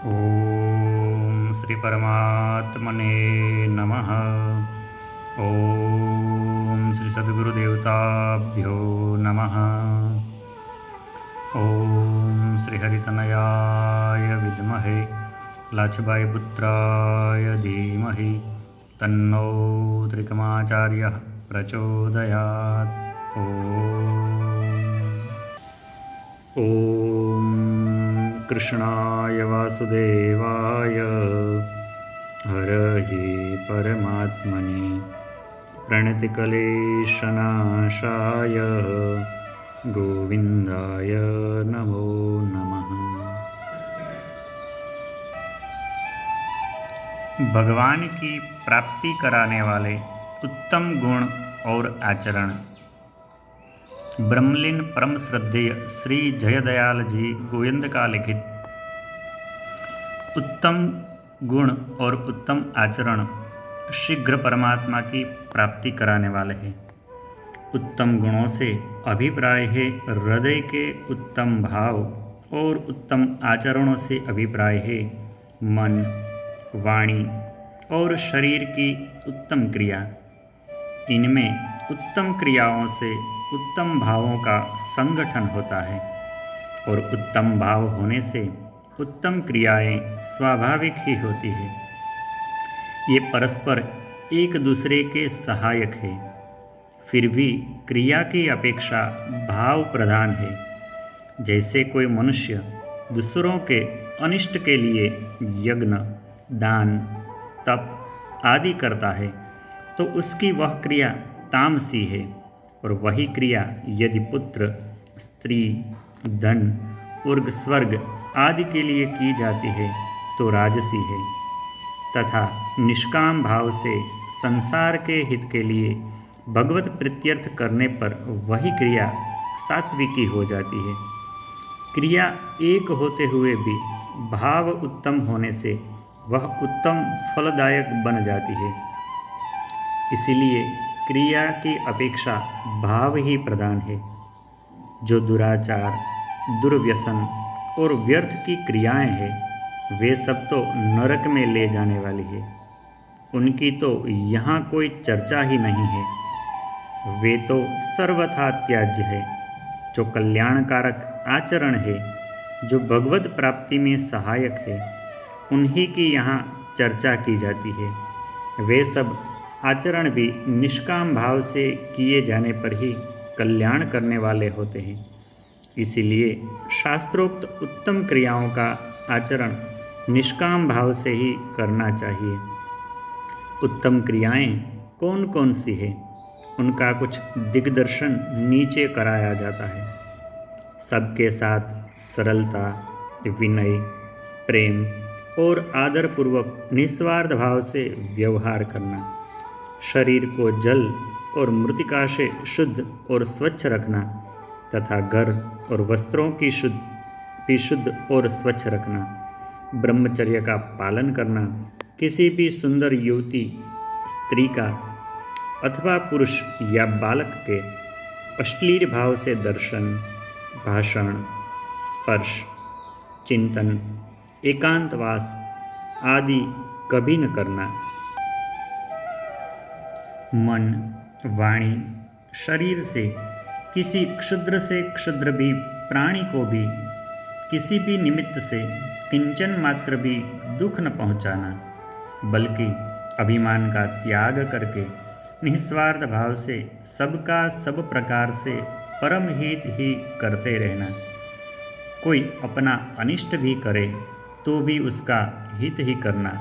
ओम श्री परमात्मने नमः। ओम श्री सद्गुरुदेवताभ्यो नमः। ओम श्री हरितनयाय विद्महे लाछबाई पुत्राय धीमहि तन्नो त्रिकमाचार्यः प्रचोदयात्। ओम कृष्णाय वासुदेवाय हरये परमात्मने प्रणतिकलेशनाशाय गोविंदाय नमो नमः। भगवान की प्राप्ति कराने वाले उत्तम गुण और आचरण। ब्रह्मलीन परम श्रद्धेय श्री जयदयाल जी गोविंद का लिखित उत्तम गुण और उत्तम आचरण शीघ्र परमात्मा की प्राप्ति कराने वाले हैं। उत्तम गुणों से अभिप्राय है हृदय के उत्तम भाव और उत्तम आचरणों से अभिप्राय है मन, वाणी और शरीर की उत्तम क्रिया। इनमें उत्तम क्रियाओं से उत्तम भावों का संगठन होता है और उत्तम भाव होने से उत्तम क्रियाएं स्वाभाविक ही होती है। ये परस्पर एक दूसरे के सहायक है, फिर भी क्रिया की अपेक्षा भाव प्रधान है। जैसे कोई मनुष्य दूसरों के अनिष्ट के लिए यज्ञ, दान, तप आदि करता है तो उसकी वह क्रिया तामसी है, और वही क्रिया यदि पुत्र, स्त्री, धन और स्वर्ग आदि के लिए की जाती है तो राजसी है। तथा निष्काम भाव से संसार के हित के लिए भगवत प्रीत्यर्थ करने पर वही क्रिया सात्विकी हो जाती है। क्रिया एक होते हुए भी भाव उत्तम होने से वह उत्तम फलदायक बन जाती है। इसीलिए क्रिया की अपेक्षा भाव ही प्रधान है। जो दुराचार, दुर्व्यसन और व्यर्थ की क्रियाएं हैं वे सब तो नरक में ले जाने वाली है। उनकी तो यहाँ कोई चर्चा ही नहीं है। वे तो सर्वथा त्याज्य है। जो कल्याणकारक आचरण है, जो भगवत प्राप्ति में सहायक है, उन्हीं की यहाँ चर्चा की जाती है। वे सब आचरण भी निष्काम भाव से किए जाने पर ही कल्याण करने वाले होते हैं। इसीलिए शास्त्रोक्त उत्तम क्रियाओं का आचरण निष्काम भाव से ही करना चाहिए। उत्तम क्रियाएं कौन कौन सी है, उनका कुछ दिग्दर्शन नीचे कराया जाता है। सबके साथ सरलता, विनय, प्रेम और आदरपूर्वक निस्वार्थ भाव से व्यवहार करना। शरीर को जल और मृतिका से शुद्ध और स्वच्छ रखना तथा घर और वस्त्रों की शुद्ध और स्वच्छ रखना। ब्रह्मचर्य का पालन करना। किसी भी सुंदर युवती, स्त्री का अथवा पुरुष या बालक के अश्लील भाव से दर्शन, भाषण, स्पर्श, चिंतन, एकांतवास आदि कभी न करना। मन, वाणी, शरीर से किसी क्षुद्र से क्षुद्र भी प्राणी को भी किसी भी निमित्त से किंचन मात्र भी दुख न पहुंचाना, बल्कि अभिमान का त्याग करके निस्वार्थ भाव से सबका सब प्रकार से परम हित ही करते रहना। कोई अपना अनिष्ट भी करे तो भी उसका हित ही करना।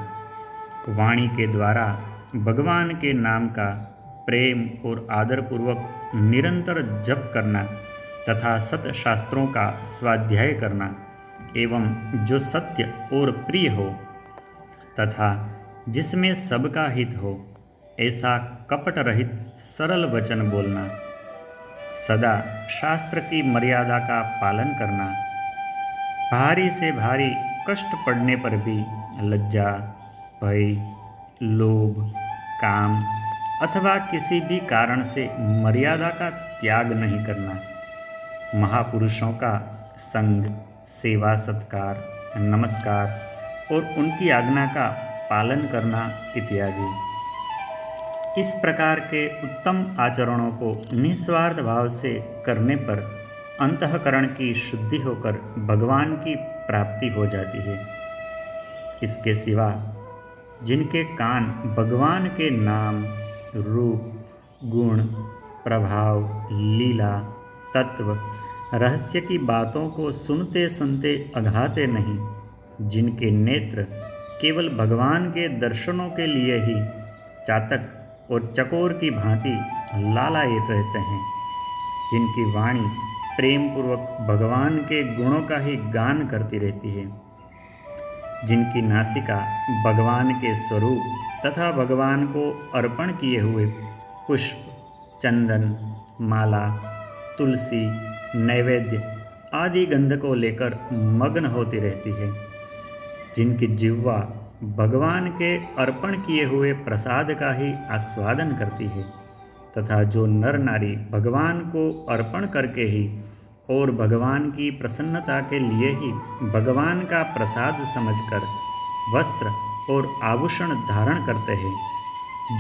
वाणी के द्वारा भगवान के नाम का प्रेम और आदरपूर्वक निरंतर जप करना तथा सत्य शास्त्रों का स्वाध्याय करना एवं जो सत्य और प्रिय हो तथा जिसमें सबका हित हो ऐसा कपट रहित सरल वचन बोलना। सदा शास्त्र की मर्यादा का पालन करना। भारी से भारी कष्ट पड़ने पर भी लज्जा, भय, लोभ, काम अथवा किसी भी कारण से मर्यादा का त्याग नहीं करना। महापुरुषों का संग, सेवा, सत्कार, नमस्कार और उनकी आज्ञा का पालन करना इत्यादि। इस प्रकार के उत्तम आचरणों को निस्वार्थ भाव से करने पर अंतःकरण की शुद्धि होकर भगवान की प्राप्ति हो जाती है। इसके सिवा जिनके कान भगवान के नाम, रूप, गुण, प्रभाव, लीला, तत्व, रहस्य की बातों को सुनते सुनते अघाते नहीं, जिनके नेत्र केवल भगवान के दर्शनों के लिए ही चातक और चकोर की भांति लालायित रहते हैं, जिनकी वाणी प्रेम पूर्वक भगवान के गुणों का ही गान करती रहती है, जिनकी नासिका भगवान के स्वरूप तथा भगवान को अर्पण किए हुए पुष्प, चंदन, माला, तुलसी, नैवेद्य आदि गंध को लेकर मग्न होती रहती है, जिनकी जिह्वा भगवान के अर्पण किए हुए प्रसाद का ही आस्वादन करती है, तथा जो नर नारी भगवान को अर्पण करके ही और भगवान की प्रसन्नता के लिए ही भगवान का प्रसाद समझकर वस्त्र और आभूषण धारण करते हैं,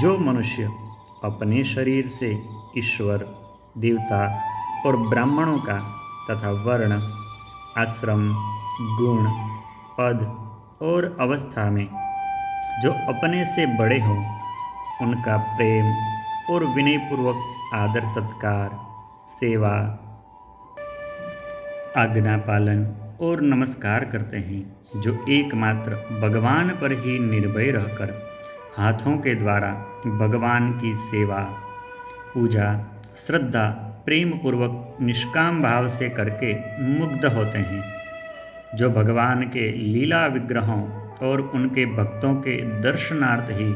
जो मनुष्य अपने शरीर से ईश्वर, देवता और ब्राह्मणों का तथा वर्ण, आश्रम, गुण, पद और अवस्था में जो अपने से बड़े हों, उनका प्रेम और विनयपूर्वक आदर सत्कार, सेवा, आज्ञा पालन और नमस्कार करते हैं, जो एकमात्र भगवान पर ही निर्भय रहकर हाथों के द्वारा भगवान की सेवा, पूजा, श्रद्धा प्रेम पूर्वक निष्काम भाव से करके मुग्ध होते हैं, जो भगवान के लीला विग्रहों और उनके भक्तों के दर्शनार्थ ही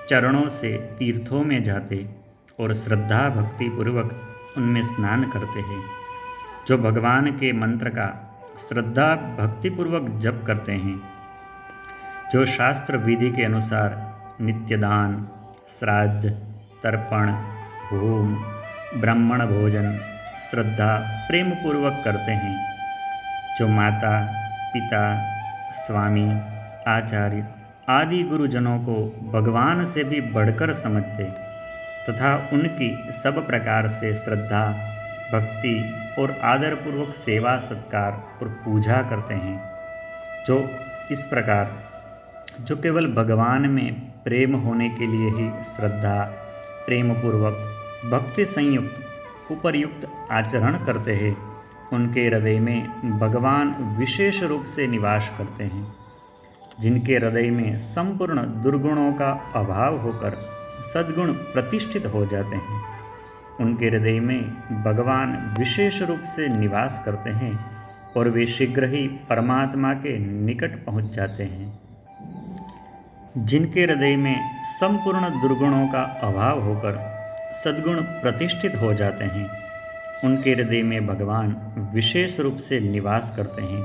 चरणों से तीर्थों में जाते और श्रद्धा भक्ति पूर्वक उनमें स्नान करते हैं, जो भगवान के मंत्र का श्रद्धा भक्ति पूर्वक जप करते हैं, जो शास्त्र विधि के अनुसार नित्यदान, श्राद्ध, तर्पण, होम, ब्राह्मण भोजन श्रद्धा प्रेम पूर्वक करते हैं, जो माता, पिता, स्वामी, आचार्य आदि गुरुजनों को भगवान से भी बढ़कर समझते तथा उनकी सब प्रकार से श्रद्धा, भक्ति और आदरपूर्वक सेवा सत्कार और पूजा करते हैं, जो इस प्रकार जो केवल भगवान में प्रेम होने के लिए ही श्रद्धा, प्रेम पूर्वक भक्ति संयुक्त उपर्युक्त आचरण करते हैं, उनके हृदय में भगवान विशेष रूप से निवास करते हैं। जिनके हृदय में संपूर्ण दुर्गुणों का अभाव होकर सद्गुण प्रतिष्ठित हो जाते हैं, उनके हृदय में भगवान विशेष रूप से निवास करते हैं और वे शीघ्र ही परमात्मा के निकट पहुंच जाते हैं। जिनके हृदय में संपूर्ण दुर्गुणों का अभाव होकर सद्गुण प्रतिष्ठित हो जाते हैं, उनके हृदय में भगवान विशेष रूप से निवास करते हैं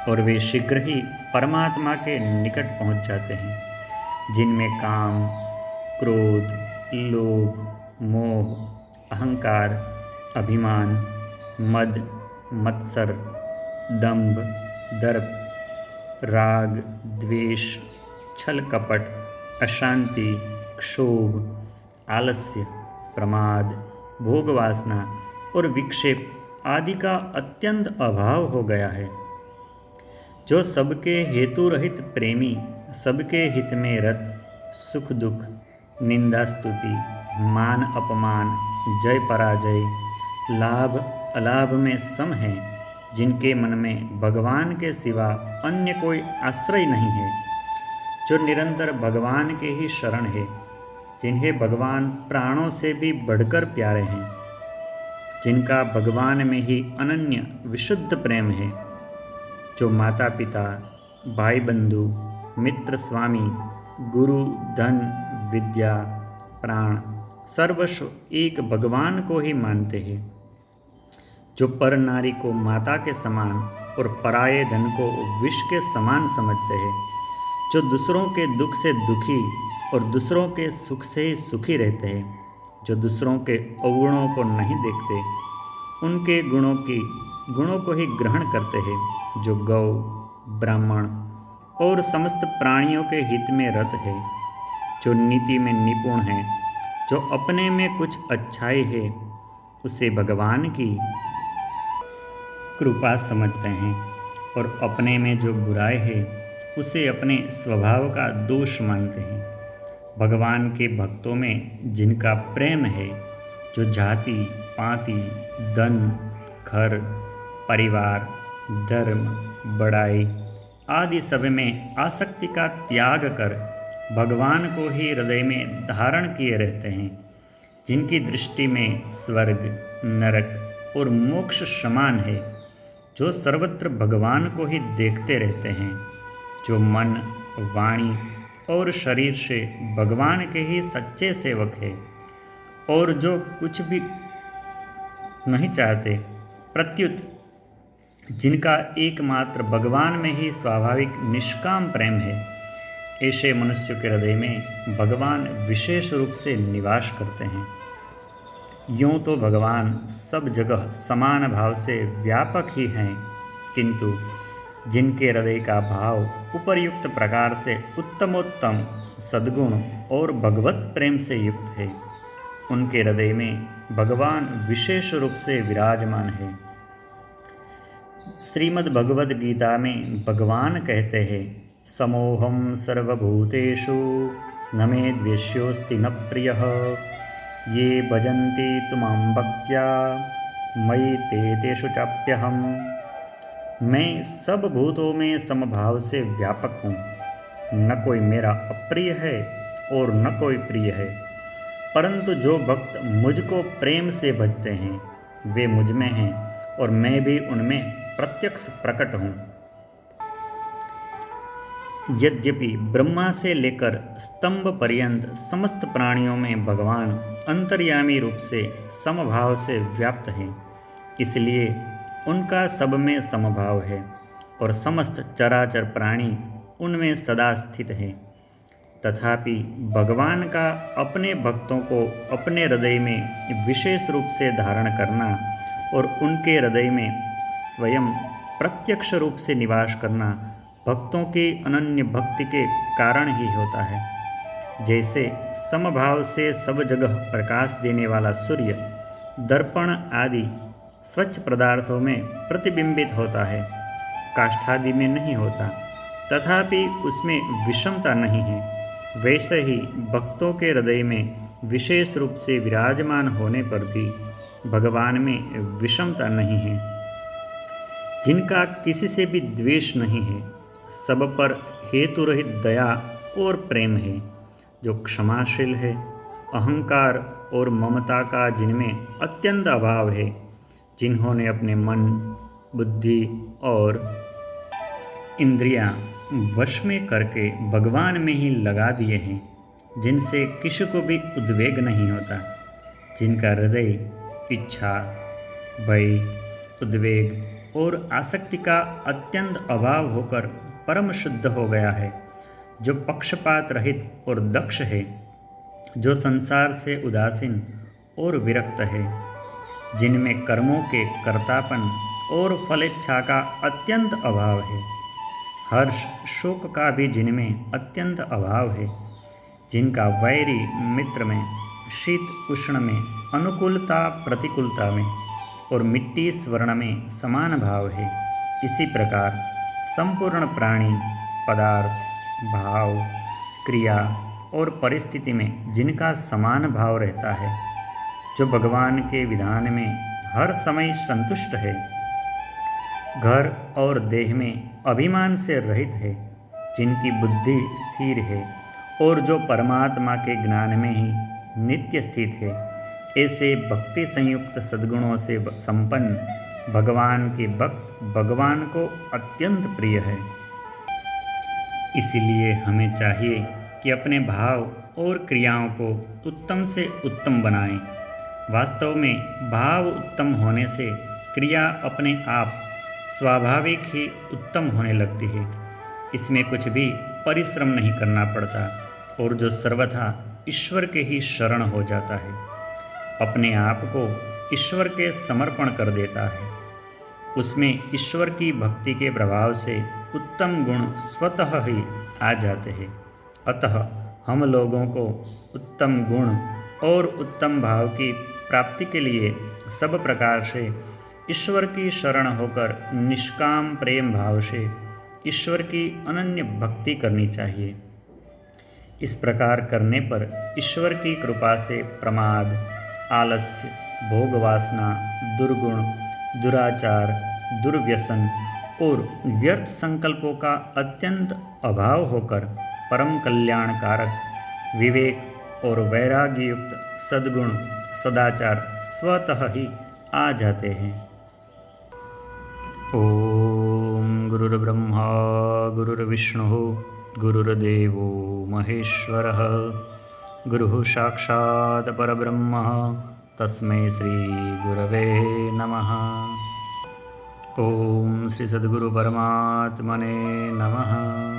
और वे शीघ्र ही परमात्मा के निकट पहुंच जाते हैं। जिनमें काम, क्रोध, लोभ, मोह, अहंकार, अभिमान, मद, मत्सर, दंभ, दर्प, राग, द्वेष, छल कपट, अशांति, क्षोभ, आलस्य, प्रमाद, भोग वासना और विक्षेप आदि का अत्यंत अभाव हो गया है, जो सबके हेतु रहित प्रेमी, सबके हित में रत, सुख दुख, निंदा स्तुति, मान अपमान, जय पराजय, लाभ अलाभ में सम है, जिनके मन में भगवान के सिवा अन्य कोई आश्रय नहीं है, जो निरंतर भगवान के ही शरण है, जिन्हें भगवान प्राणों से भी बढ़कर प्यारे हैं, जिनका भगवान में ही अनन्य विशुद्ध प्रेम है, जो माता पिता, भाई बंधु, मित्र स्वामी, गुरु, धन, विद्या, प्राण सर्वस्व एक भगवान को ही मानते हैं, जो पर नारी को माता के समान और पराये धन को विष के समान समझते हैं, जो दूसरों के दुख से दुखी और दूसरों के सुख से सुखी रहते हैं, जो दूसरों के अवगुणों को नहीं देखते, उनके गुणों को ही ग्रहण करते हैं, जो गौ, ब्राह्मण, और समस्त प्राणियों के हित में रत है, जो नीति में निपुण है, जो अपने में कुछ अच्छाई है उसे भगवान की कृपा समझते हैं, और अपने में जो बुराई है उसे अपने स्वभाव का दोष मानते हैं। भगवान के भक्तों में जिनका प्रेम है, जो जाति पाति धन घर परिवार धर्म बड़ाई आदि सब में आसक्ति का त्याग कर भगवान को ही हृदय में धारण किए रहते हैं, जिनकी दृष्टि में स्वर्ग नरक और मोक्ष समान है, जो सर्वत्र भगवान को ही देखते रहते हैं, जो मन वाणी और शरीर से भगवान के ही सच्चे सेवक है, और जो कुछ भी नहीं चाहते, प्रत्युत जिनका एकमात्र भगवान में ही स्वाभाविक निष्काम प्रेम है, ऐसे मनुष्य के हृदय में भगवान विशेष रूप से निवास करते हैं। यूँ तो भगवान सब जगह समान भाव से व्यापक ही हैं, किंतु जिनके हृदय का भाव उपर्युक्त प्रकार से उत्तमोत्तम सद्गुण और भगवत प्रेम से युक्त है, उनके हृदय में भगवान विशेष रूप से विराजमान है। श्रीमद् भगवद गीता में भगवान कहते हैं, समोहम सर्वभूतेषु न मे द्वेष्योऽस्ति न प्रियः, ये भजन्ति तुमां भक्त्या मयि ते तेषु चाप्यहम्। मैं सब भूतों में समभाव से व्यापक हूँ, न कोई मेरा अप्रिय है और न कोई प्रिय है, परंतु जो भक्त मुझको प्रेम से भजते हैं वे मुझ में हैं और मैं भी उनमें प्रत्यक्ष प्रकट हूँ। यद्यपि ब्रह्मा से लेकर स्तंभ पर्यंत समस्त प्राणियों में भगवान अंतर्यामी रूप से समभाव से व्याप्त हैं, इसलिए उनका सब में समभाव है और समस्त चराचर प्राणी उनमें सदा स्थित हैं। तथापि भगवान का अपने भक्तों को अपने हृदय में विशेष रूप से धारण करना और उनके हृदय में स्वयं प्रत्यक्ष रूप से निवास करना भक्तों की अनन्य भक्ति के कारण ही होता है। जैसे समभाव से सब जगह प्रकाश देने वाला सूर्य दर्पण आदि स्वच्छ पदार्थों में प्रतिबिंबित होता है, काष्ठादि में नहीं होता, तथापि उसमें विषमता नहीं है, वैसे ही भक्तों के हृदय में विशेष रूप से विराजमान होने पर भी भगवान में विषमता नहीं है, जिनका किसी से भी द्वेष नहीं है, सब पर हेतु रहित दया और प्रेम है, जो क्षमाशील है, अहंकार और ममता का जिनमें अत्यंत अभाव है, जिन्होंने अपने मन बुद्धि और इंद्रियां वश में करके भगवान में ही लगा दिए हैं, जिनसे किसी को भी उद्वेग नहीं होता, जिनका हृदय इच्छा भय उद्वेग और आसक्ति का अत्यंत अभाव होकर परम शुद्ध हो गया है, जो पक्षपात रहित और दक्ष है, जो संसार से उदासीन और विरक्त है, जिनमें कर्मों के कर्तापन और फलेच्छा का अत्यंत अभाव है, हर्ष शोक का भी जिनमें अत्यंत अभाव है, जिनका वैरी मित्र में शीत उष्ण में अनुकूलता प्रतिकूलता में और मिट्टी स्वर्ण में समान भाव है। इसी प्रकार संपूर्ण प्राणी पदार्थ भाव क्रिया और परिस्थिति में जिनका समान भाव रहता है, जो भगवान के विधान में हर समय संतुष्ट है, घर और देह में अभिमान से रहित है, जिनकी बुद्धि स्थिर है और जो परमात्मा के ज्ञान में ही नित्य स्थित है, ऐसे भक्ति संयुक्त सद्गुणों से संपन्न भगवान के भक्त भगवान को अत्यंत प्रिय है। इसलिए हमें चाहिए कि अपने भाव और क्रियाओं को उत्तम से उत्तम बनाएं। वास्तव में भाव उत्तम होने से क्रिया अपने आप स्वाभाविक ही उत्तम होने लगती है, इसमें कुछ भी परिश्रम नहीं करना पड़ता और जो सर्वथा ईश्वर के ही शरण हो जाता है, अपने आप को ईश्वर के समर्पण कर देता है, उसमें ईश्वर की भक्ति के प्रभाव से उत्तम गुण स्वतः ही आ जाते हैं। अतः हम लोगों को उत्तम गुण और उत्तम भाव की प्राप्ति के लिए सब प्रकार से ईश्वर की शरण होकर निष्काम प्रेम भाव से ईश्वर की अनन्य भक्ति करनी चाहिए। इस प्रकार करने पर ईश्वर की कृपा से प्रमाद, आलस्य, भोग वासना, दुर्गुण, दुराचार, दुर्व्यसन और व्यर्थ संकल्पों का अत्यंत अभाव होकर परम कल्याणकारक विवेक और वैराग्य युक्त सद्गुण सदाचार स्वतः ही आ जाते हैं। ओम गुरुर्ब्रह्मा गुरुर्विष्णुः गुरुर्देवो महेश्वरः गुरुः साक्षात् परब्रह्मः तस्मै श्री गुरवे नमः। ओम श्री सद्गुरु परमात्मने नमः।